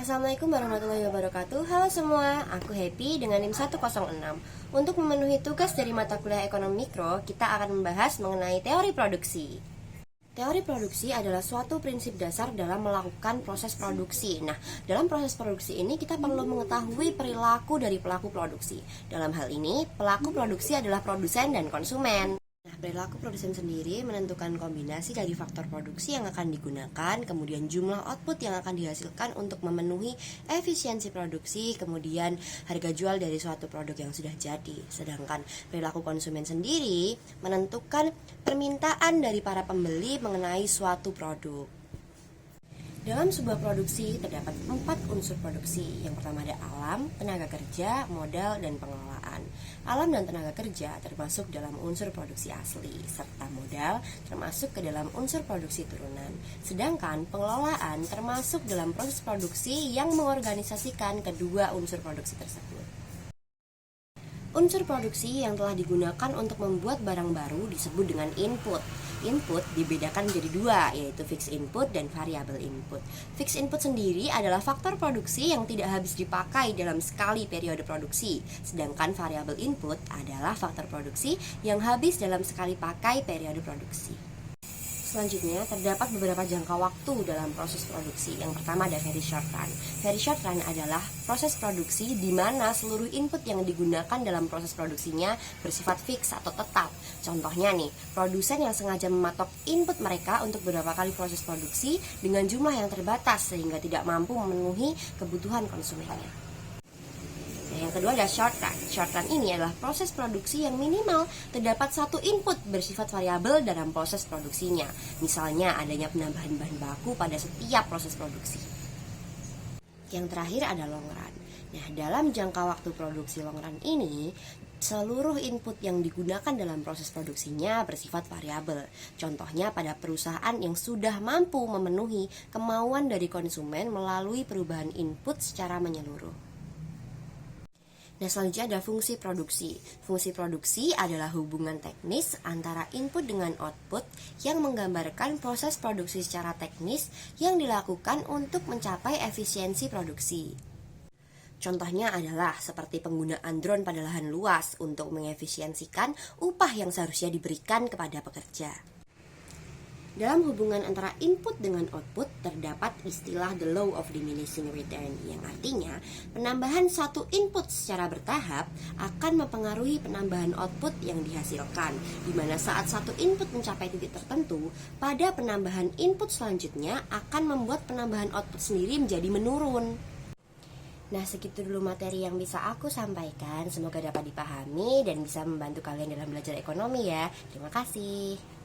Assalamualaikum warahmatullahi wabarakatuh. Halo semua, aku Happy dengan NIM 106. Untuk memenuhi tugas dari mata kuliah ekonomi mikro, kita akan membahas mengenai teori produksi. Teori produksi adalah suatu prinsip dasar dalam melakukan proses produksi. Nah, dalam proses produksi ini kita perlu mengetahui perilaku dari pelaku produksi. Dalam hal ini, pelaku produksi adalah produsen dan konsumen. Nah, perilaku produsen sendiri menentukan kombinasi dari faktor produksi yang akan digunakan, kemudian jumlah output yang akan dihasilkan untuk memenuhi efisiensi produksi, kemudian harga jual dari suatu produk yang sudah jadi. Sedangkan perilaku konsumen sendiri menentukan permintaan dari para pembeli mengenai suatu produk. Dalam sebuah produksi terdapat 4 unsur produksi. Yang pertama ada alam, tenaga kerja, modal, dan pengelolaan. Alam dan tenaga kerja termasuk dalam unsur produksi asli, serta modal termasuk ke dalam unsur produksi turunan. Sedangkan pengelolaan termasuk dalam proses produksi yang mengorganisasikan kedua unsur produksi tersebut. Unsur produksi yang telah digunakan untuk membuat barang baru disebut dengan input. Input dibedakan menjadi dua, yaitu fixed input dan variable input. Fixed input sendiri adalah faktor produksi yang tidak habis dipakai dalam sekali periode produksi. Sedangkan variable input adalah faktor produksi yang habis dalam sekali pakai periode produksi. Selanjutnya, terdapat beberapa jangka waktu dalam proses produksi. Yang pertama ada very short run. Very short run adalah proses produksi di mana seluruh input yang digunakan dalam proses produksinya bersifat fix atau tetap. Contohnya nih, produsen yang sengaja mematok input mereka untuk beberapa kali proses produksi dengan jumlah yang terbatas sehingga tidak mampu memenuhi kebutuhan konsumennya. Yang kedua ada short run. Short run ini adalah proses produksi yang minimal terdapat satu input bersifat variabel dalam proses produksinya. Misalnya adanya penambahan bahan baku pada setiap proses produksi. Yang terakhir ada long run. Nah, dalam jangka waktu produksi long run ini, seluruh input yang digunakan dalam proses produksinya bersifat variabel. Contohnya pada perusahaan yang sudah mampu memenuhi kemauan dari konsumen melalui perubahan input secara menyeluruh. Nah, selanjutnya ada fungsi produksi. Fungsi produksi adalah hubungan teknis antara input dengan output yang menggambarkan proses produksi secara teknis yang dilakukan untuk mencapai efisiensi produksi. Contohnya adalah seperti penggunaan drone pada lahan luas untuk mengefisiensikan upah yang seharusnya diberikan kepada pekerja. Dalam hubungan antara input dengan output terdapat istilah the law of diminishing return, yang artinya penambahan satu input secara bertahap akan mempengaruhi penambahan output yang dihasilkan, di mana saat satu input mencapai titik tertentu, pada penambahan input selanjutnya akan membuat penambahan output sendiri menjadi menurun. Nah, segitu dulu materi yang bisa aku sampaikan. Semoga dapat dipahami dan bisa membantu kalian dalam belajar ekonomi ya. Terima kasih.